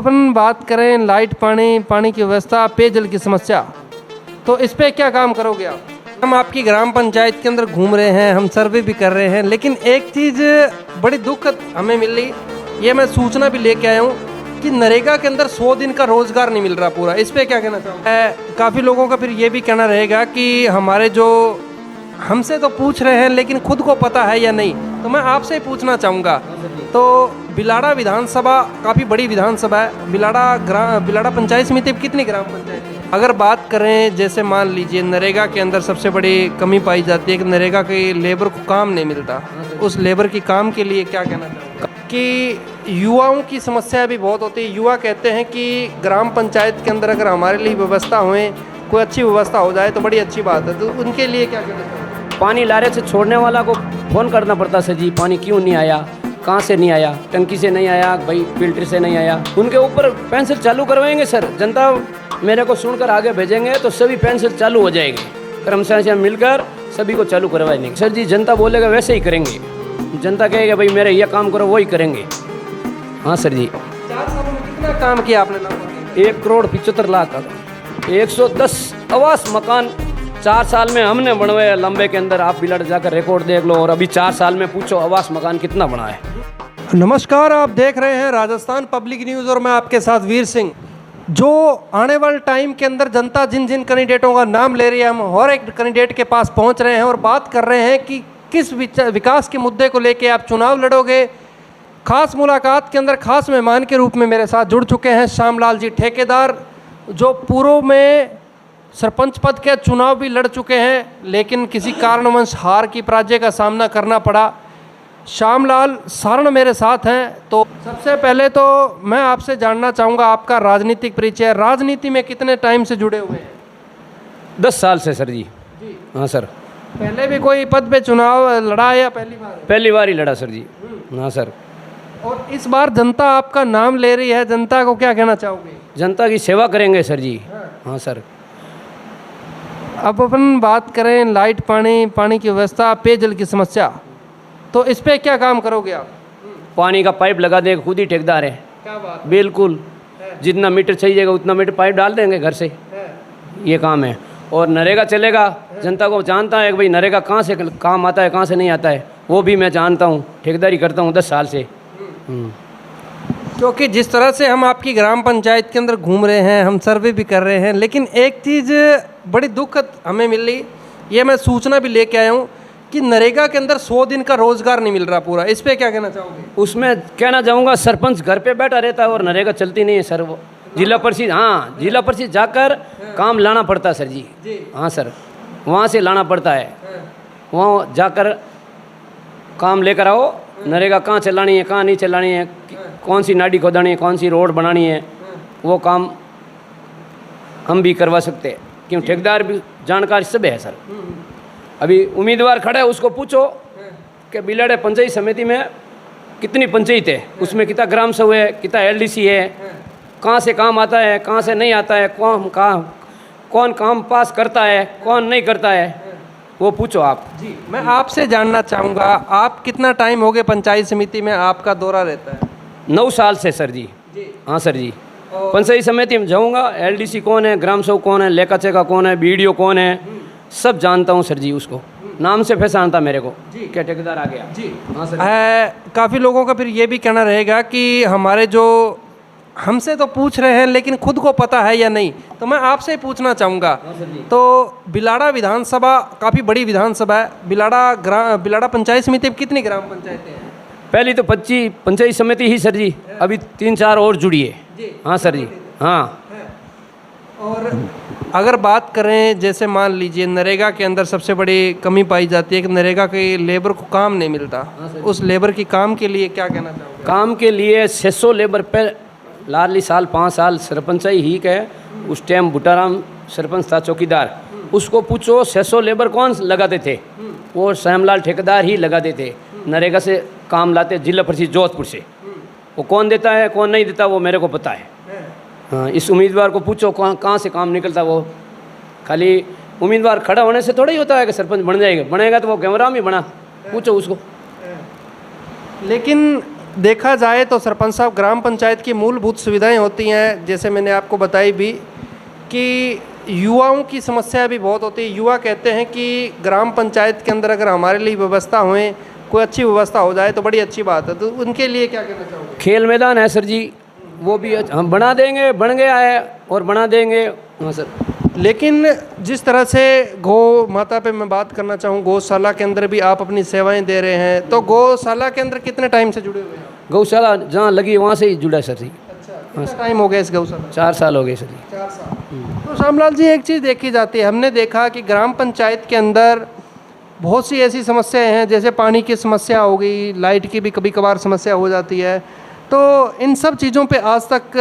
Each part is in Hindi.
अपन बात करें लाइट पानी की व्यवस्था, पेयजल की समस्या, तो इस पे क्या काम करोगे आप? हम आपकी ग्राम पंचायत के अंदर घूम रहे हैं, हम सर्वे भी कर रहे हैं, लेकिन एक चीज़ बड़ी दुखद हमें मिल रही, ये मैं सूचना भी लेके आया हूँ कि नरेगा के अंदर 100 दिन का रोज़गार नहीं मिल रहा पूरा। इस पे क्या कहना चाहूँगा? काफ़ी लोगों का फिर ये भी कहना रहेगा कि हमारे जो हमसे तो पूछ रहे हैं लेकिन खुद को पता है या नहीं, तो मैं आपसे ही पूछना चाहूँगा। तो बिलाड़ा विधानसभा काफ़ी बड़ी विधानसभा है। बिलाड़ा पंचायत समिति में कितनी ग्राम पंचायत है? अगर बात करें, जैसे मान लीजिए नरेगा के अंदर सबसे बड़ी कमी पाई जाती है कि नरेगा के लेबर को काम नहीं मिलता। उस लेबर की काम के लिए क्या कहना चाहूँगा कि युवाओं की समस्या भी बहुत होती है। युवा कहते हैं कि ग्राम पंचायत के अंदर अगर हमारे लिए व्यवस्था हुए, कोई अच्छी व्यवस्था हो जाए तो बड़ी अच्छी बात है, तो उनके लिए क्या कहना चाहूँगा? पानी लारे से छोड़ने वाला को फ़ोन करना पड़ता सर जी, पानी क्यों नहीं आया, कहाँ से नहीं आया, टंकी से नहीं आया, भाई फिल्टर से नहीं आया। उनके ऊपर पेंसिल चालू करवाएंगे सर, जनता मेरे को सुनकर आगे भेजेंगे तो सभी पेंसिल चालू हो जाएगी। कर्मचारी से मिलकर सभी को चालू करवाएंगे सर जी। जनता बोलेगा वैसे ही करेंगे, जनता कहेगा भाई मेरे ये काम करो, वही करेंगे। हाँ सर जी। 4 सालों में कितना काम किया आपने? 1,75,00,000 का 110 आवास मकान 4 साल में हमने बनवाए लंबे के अंदर। आप बिलाड़ जाकर रिकॉर्ड देख लो, और अभी 4 साल में पूछो आवास मकान कितना बना है। नमस्कार, आप देख रहे हैं राजस्थान पब्लिक न्यूज़ और मैं आपके साथ वीर सिंह। जो आने वाले टाइम के अंदर जनता जिन जिन कैंडिडेटों का नाम ले रही है, हम हर एक कैंडिडेट के पास पहुंच रहे हैं और बात कर रहे हैं कि किस विकास के मुद्दे को लेके आप चुनाव लड़ोगे। खास मुलाकात के अंदर खास मेहमान के रूप में मेरे साथ जुड़ चुके हैं श्यामलाल जी ठेकेदार, जो पूर्व में सरपंच पद के चुनाव भी लड़ चुके हैं, लेकिन किसी कारणवश हार की पराजय का सामना करना पड़ा। श्यामलाल सारण मेरे साथ हैं। तो सबसे पहले तो मैं आपसे जानना चाहूँगा आपका राजनीतिक परिचय। राजनीति में कितने टाइम से जुड़े हुए हैं? 10 साल से सर जी। हाँ सर। पहले भी कोई पद पे चुनाव लड़ा या पहली बार? पहली बार ही लड़ा सर जी। हाँ सर। और इस बार जनता आपका नाम ले रही है, जनता को क्या कहना चाहोगे? जनता की सेवा करेंगे सर जी। हाँ सर। अब अपन बात करें लाइट पानी की व्यवस्था, पेयजल की समस्या, तो इस पे क्या काम करोगे आप? पानी का पाइप लगा देंगे, खुद ही ठेकेदार है। क्या बात बिल्कुल, जितना मीटर चाहिएगा उतना मीटर पाइप डाल देंगे घर से, ये काम है। और नरेगा चलेगा, जनता को जानता है कि भाई नरेगा कहाँ से काम आता है, कहाँ से नहीं आता है, वो भी मैं जानता हूँ, ठेकेदारी करता हूँ 10 साल से। क्योंकि जिस तरह से हम आपकी ग्राम पंचायत के अंदर घूम रहे हैं, हम सर्वे भी कर रहे हैं, लेकिन एक चीज़ बड़ी दुखद हमें मिल रही, ये मैं सूचना भी लेके आया हूँ कि नरेगा के अंदर 100 दिन का रोज़गार नहीं मिल रहा पूरा। इस पे क्या कहना चाहोगे? उसमें कहना चाहूँगा सरपंच घर पे बैठा रहता है और नरेगा चलती नहीं है सर। वो जिला परिषद, हाँ जिला परिषद जाकर काम लाना पड़ता है सर जी। हाँ सर, वहाँ से लाना पड़ता है, वहाँ जाकर काम लेकर आओ। नरेगा कहाँ चलानी है, कहाँ नहीं चलानी है, कौन सी नाली खोदानी है, कौन सी रोड बनानी है, वो काम हम भी करवा सकते हैं, क्यों ठेकेदार भी जानकारी सब है सर। अभी उम्मीदवार खड़ा है, उसको पूछो कि बिलाड़े पंचायत समिति में कितनी पंचायत है, उसमें कितना ग्राम सभा है, कितना LDC है, कहाँ से काम आता है, कहाँ से नहीं आता है, कौन काम पास करता है, कौन नहीं करता है, वो पूछो आप। जी, मैं आपसे जानना चाहूँगा, आप कितना टाइम हो गए पंचायत समिति में आपका दौरा रहता है? 9 साल से सर जी। हाँ सर जी। पंचायत समिति में जाऊँगा, LDC कौन है, ग्राम सभा कौन है, लेखा चेका कौन है, BDO कौन है, सब जानता हूँ सर जी। उसको नाम से पहचानता मेरे को, क्या ठेकेदार आ गया जी। हाँ सर। काफ़ी लोगों का फिर ये भी कहना रहेगा कि हमारे जो हमसे तो पूछ रहे हैं लेकिन खुद को पता है या नहीं, तो मैं आपसे ही पूछना चाहूँगा। तो बिलाड़ा विधानसभा काफ़ी बड़ी विधानसभा है। बिलाड़ा पंचायत समिति में कितनी ग्राम पंचायतें हैं? पहली तो 25 पंचायत समिति ही सर जी, अभी 3-4 और जुड़ी है। हाँ सर जी। हाँ। और अगर बात करें, जैसे मान लीजिए नरेगा के अंदर सबसे बड़ी कमी पाई जाती है कि नरेगा के लेबर को काम नहीं मिलता। उस लेबर की काम के लिए क्या कहना चाहोगे? काम के लिए 600 लेबर पे लाली साल 5 साल सरपंच ही के, उस टाइम बुटाराम सरपंच था, चौकीदार, उसको पूछो 600 लेबर कौन लगाते थे, वो श्यामलाल ठेकेदार ही लगाते थे। नरेगा से काम लाते जिला परिषद जोधपुर से, वो कौन देता है कौन नहीं देता वो मेरे को पता है। हाँ, इस उम्मीदवार को पूछो कहाँ से काम निकलता, वो खाली उम्मीदवार खड़ा होने से थोड़ा ही होता है कि सरपंच बन जाएगा, बनेगा तो वो कैमरा में बना, पूछो उसको। लेकिन देखा जाए तो सरपंच साहब ग्राम पंचायत की मूलभूत सुविधाएं होती हैं, जैसे मैंने आपको बताई भी कि युवाओं की समस्या भी बहुत होती है। युवा कहते हैं कि ग्राम पंचायत के अंदर अगर हमारे लिए व्यवस्था हुए, कोई अच्छी व्यवस्था हो जाए तो बड़ी अच्छी बात है। तो उनके लिए क्या कहना चाहोगे? खेल मैदान है सर जी, वो भी हम बना देंगे, बन गया है और बना देंगे। हाँ सर। लेकिन जिस तरह से गौ माता पे मैं बात करना चाहूँ, गौशाला के अंदर भी आप अपनी सेवाएं दे रहे हैं, तो गौशाला के अंदर कितने टाइम से जुड़े हुए हैं? गौशाला जहाँ लगी वहाँ से ही जुड़ा है सर जी। अच्छा, कितना टाइम हो गया इस गौशाला? 4 साल हो गए सर जी। 4 साल। तो श्यामलाल जी, एक चीज़ देखी जाती है, हमने देखा कि ग्राम पंचायत के अंदर बहुत सी ऐसी समस्याएं हैं, जैसे पानी की समस्या हो गई, लाइट की भी कभी कभार समस्या हो जाती है। तो इन सब चीज़ों पे आज तक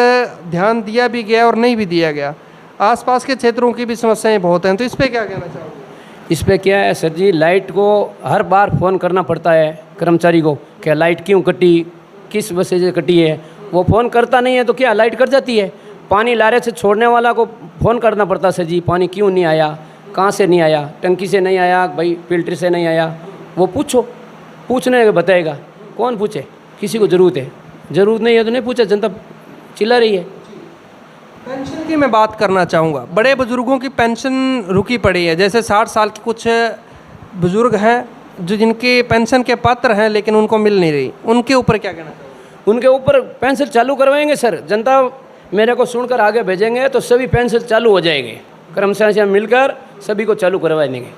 ध्यान दिया भी गया और नहीं भी दिया गया। आसपास के क्षेत्रों की भी समस्याएं बहुत हैं, तो इस पे क्या कहना चाहोगे? इस पे क्या है सर जी, लाइट को हर बार फ़ोन करना पड़ता है कर्मचारी को, क्या लाइट क्यों कटी, किस वजह से कटी है। वो फ़ोन करता नहीं है तो क्या लाइट कट जाती है। पानी लारे से छोड़ने वाला को फ़ोन करना पड़ता है सर जी, पानी क्यों नहीं आया, कहाँ से नहीं आया, टंकी से नहीं आया, भाई फिल्टर से नहीं आया। वो पूछो, पूछने के बताएगा। कौन पूछे? किसी को ज़रूरत है, ज़रूरत नहीं है तो नहीं पूछे, जनता चिल्ला रही है। पेंशन की मैं बात करना चाहूँगा। बड़े बुजुर्गों की पेंशन रुकी पड़ी है, जैसे 60 साल के कुछ बुजुर्ग हैं जो जिनके पेंशन के पात्र हैं लेकिन उनको मिल नहीं रही, उनके ऊपर क्या कहना चाहोगे? उनके ऊपर पेंशन चालू करवाएंगे सर, जनता मेरे को सुनकर आगे भेजेंगे तो सभी पेंशन चालू हो जाएंगे। कर्मचारी से मिलकर सभी को चालू करवा देंगे।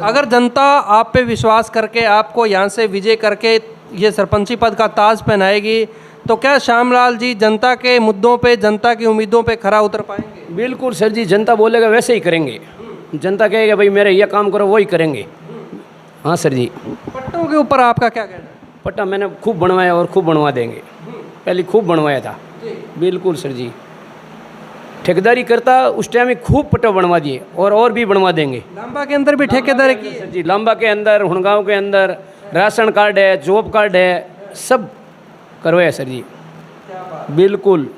अगर जनता आप पे विश्वास करके आपको यहाँ से विजय करके ये सरपंची पद का ताज पहनाएगी, तो क्या श्यामलाल जी जनता के मुद्दों पे, जनता की उम्मीदों पे खरा उतर पाएंगे? बिल्कुल सर जी, जनता बोलेगा वैसे ही करेंगे। जनता कहेगा भाई मेरे ये काम करो, वही करेंगे। हाँ सर जी। पट्टों के ऊपर आपका क्या कहना है? पट्टा मैंने खूब बनवाया और खूब बनवा देंगे। पहले खूब बनवाया था। बिल्कुल सर जी, ठेकेदारी करता उस टाइम में खूब पट्टा बनवा दिए और भी बनवा देंगे। लांबा के अंदर भी ठेकेदारी की सर जी, लांबा के अंदर, हुणगांव के अंदर राशन कार्ड है, जॉब कार्ड है, सब करवाया सर जी। बिल्कुल।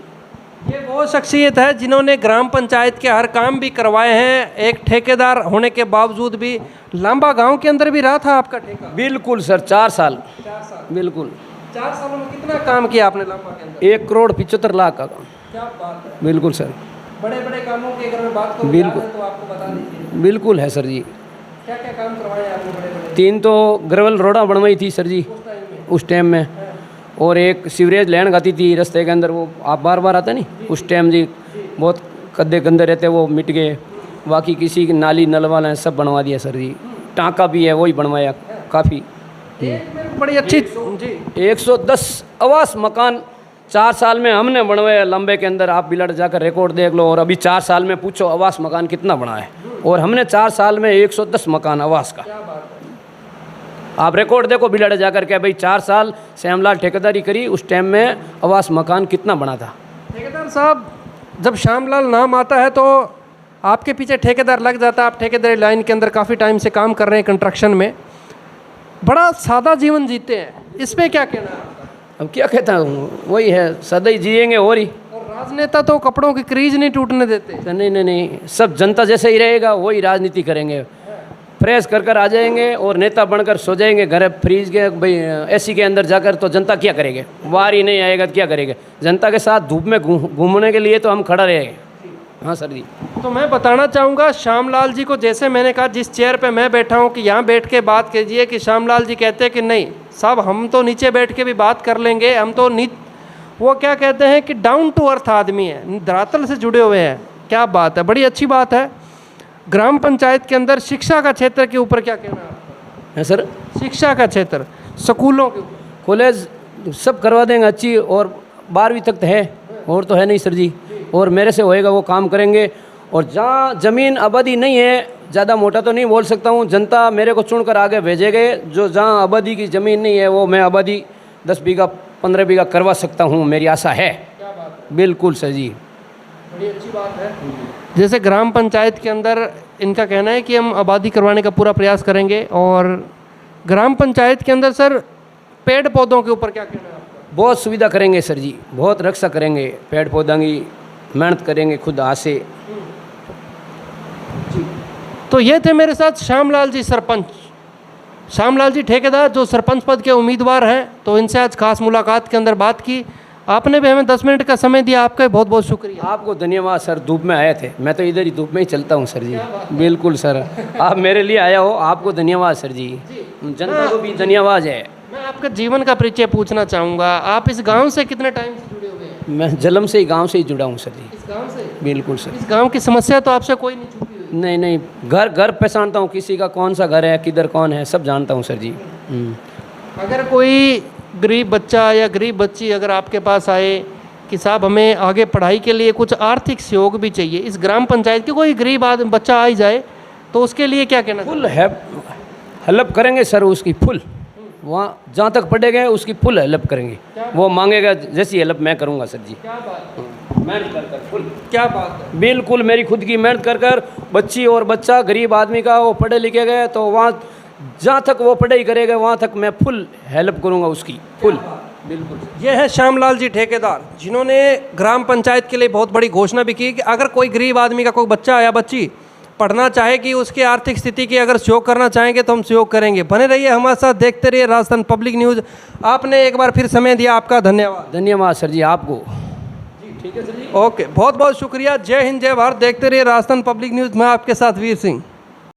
ये वो शख्सियत है जिन्होंने ग्राम पंचायत के हर काम भी करवाए हैं, एक ठेकेदार होने के बावजूद भी। लांबा गांव के अंदर भी रहा था आपका ठेका? बिल्कुल सर, 4 साल। 4 साल। बिल्कुल। 4 सालों में कितना काम किया आपने लांबा के अंदर? 1,75,00,000 का काम। क्या बात है। बिल्कुल सर। बड़े बड़े कामों की अगर मैं बात करूँ बिल्कुल। तो आपको बता दीजिए बिल्कुल है सर जी। क्या क्या काम करवाए आपने बड़े बड़े? 3 तो ग्रेवल रोड़ा बनवाई थी सर जी उस टाइम में, और एक सीवरेज लाइन गाती थी रास्ते के अंदर, वो आप बार बार आता नहीं उस टाइम जी, बहुत कद्दे गंदे रहते, वो मिट गए। बाकी किसी की नाली नल वाला सब बनवा दिया सर जी। टाँका भी है, वही बनवाया काफ़ी। बड़ी अच्छी जी। 110 आवास मकान 4 साल में हमने बनवाया लंबे के अंदर। आप बिलट जाकर रिकॉर्ड देख लो, और अभी 4 साल में पूछो आवास मकान कितना बना है, और हमने 4 साल में 110 मकान आवास का। आप रिकॉर्ड देखो बिलट जाकर के, भाई 4 साल श्यामलाल ठेकेदारी करी, उस टाइम में आवास मकान कितना बना था। ठेकेदार साहब, जब श्यामलाल नाम आता है तो आपके पीछे ठेकेदार लग जाता है। आप ठेकेदारी लाइन के अंदर काफ़ी टाइम से काम कर रहे हैं, कंस्ट्रक्शन में। बड़ा सादा जीवन जीते हैं, इस पर क्या कहना है आपका? अब क्या कहता हूँ, वही है, सदा ही जिएंगे। और ही और राजनेता तो कपड़ों की क्रीज नहीं टूटने देते। नहीं, सब जनता जैसे ही रहेगा वही राजनीति करेंगे। फ्रेश कर आ जाएंगे और नेता बनकर सो जाएंगे घर फ्रीज के, भाई एसी के अंदर जाकर। तो जनता क्या करेंगे, बाहर ही नहीं आएगा तो क्या करेंगे। जनता के साथ धूप में घूमने के लिए तो हम खड़ा रहेंगे। हाँ सर जी। तो मैं बताना चाहूँगा श्यामलाल जी को, जैसे मैंने कहा जिस चेयर पे मैं बैठा हूँ कि यहाँ बैठ के बात कीजिए, कि श्यामलाल जी कहते हैं कि नहीं साहब हम तो नीचे बैठ के भी बात कर लेंगे, हम तो वो क्या कहते हैं कि डाउन टू अर्थ आदमी है, धरातल से जुड़े हुए हैं। क्या बात है, बड़ी अच्छी बात है। ग्राम पंचायत के अंदर शिक्षा का क्षेत्र के ऊपर क्या कहना है आपका? है सर, शिक्षा का क्षेत्र, स्कूलों के ऊपर, कॉलेज सब करवा देंगे अच्छी, और 12वीं तक तो है, और तो है नहीं सर जी। और मेरे से होएगा वो काम करेंगे। और जहाँ ज़मीन आबादी नहीं है, ज़्यादा मोटा तो नहीं बोल सकता हूँ, जनता मेरे को चुनकर आगे भेजेंगे। जो जहाँ आबादी की ज़मीन नहीं है वो मैं आबादी 10 बीघा 15 बीघा करवा सकता हूँ, मेरी आशा है। क्या बात है, बिल्कुल सर जी। बड़ी अच्छी बात है। जैसे ग्राम पंचायत के अंदर इनका कहना है कि हम आबादी करवाने का पूरा प्रयास करेंगे। और ग्राम पंचायत के अंदर सर पेड़ पौधों के ऊपर क्या कहना है आपका? बहुत सुविधा करेंगे सर जी, बहुत रक्षा करेंगे, पेड़ पौधों की मेहनत करेंगे खुद हाथ से। तो ये थे मेरे साथ श्यामलाल जी सरपंच, श्यामलाल जी ठेकेदार जो सरपंच पद के उम्मीदवार हैं, तो इनसे आज खास मुलाकात के अंदर बात की। आपने भी हमें 10 मिनट का समय दिया, आपका बहुत बहुत शुक्रिया। आपको धन्यवाद सर, धूप में आए थे, मैं तो इधर ही धूप में ही चलता हूँ सर जी। बिल्कुल सर, आप मेरे लिए आया हो, आपको धन्यवाद सर जी, जनता को भी धन्यवाद है। मैं आपका जीवन का परिचय पूछना चाहूँगा, आप इस गांव से कितने टाइम से जुड़े हुए हैं? मैं जलम से ही, गांव से ही जुड़ा हूँ सर जी। इस गांव से? बिल्कुल सर। इस गांव की समस्या तो आपसे कोई नहीं छुपी हुई? नहीं नहीं, घर घर पहचानता हूँ, किसी का कौन सा घर है, किधर कौन है, सब जानता हूँ सर जी। अगर कोई गरीब बच्चा या गरीब बच्ची अगर आपके पास आए कि साहब हमें आगे पढ़ाई के लिए कुछ आर्थिक सहयोग भी चाहिए, इस ग्राम पंचायत के कोई गरीब आदमी बच्चा आ ही जाए, तो उसके लिए क्या कहना? फुल हेल्प करेंगे सर, उसकी फुल, वहाँ जहाँ तक पढ़ेगा उसकी फुल हेल्प करेंगे। वो मांगेगा जैसी हेल्प मैं करूँगा सर जी। क्या बात है, मेहनत कर कर फुल। क्या बात है। बिल्कुल, मेरी खुद की मेहनत कर कर बच्ची और बच्चा गरीब आदमी का वो पढ़े लिखे गए, तो वहाँ जहाँ तक वो पढ़ाई करेगा वहाँ तक मैं फुल हेल्प करूँगा उसकी, फुल। बिल्कुल। ये है श्यामलाल जी ठेकेदार, जिन्होंने ग्राम पंचायत के लिए बहुत बड़ी घोषणा भी की कि अगर कोई गरीब आदमी का कोई बच्चा या बच्ची पढ़ना चाहे कि उसकी आर्थिक स्थिति की अगर सहयोग करना चाहेंगे तो हम सहयोग करेंगे। बने रहिए हमारे साथ, देखते रहिए राजस्थान पब्लिक न्यूज़। आपने एक बार फिर समय दिया, आपका धन्यवाद। धन्यवाद सर जी आपको। ठीक है सर जी, ओके, बहुत बहुत शुक्रिया। जय हिंद, जय भारत। देखते रहिए राजस्थान पब्लिक न्यूज़ में आपके साथ वीर सिंह।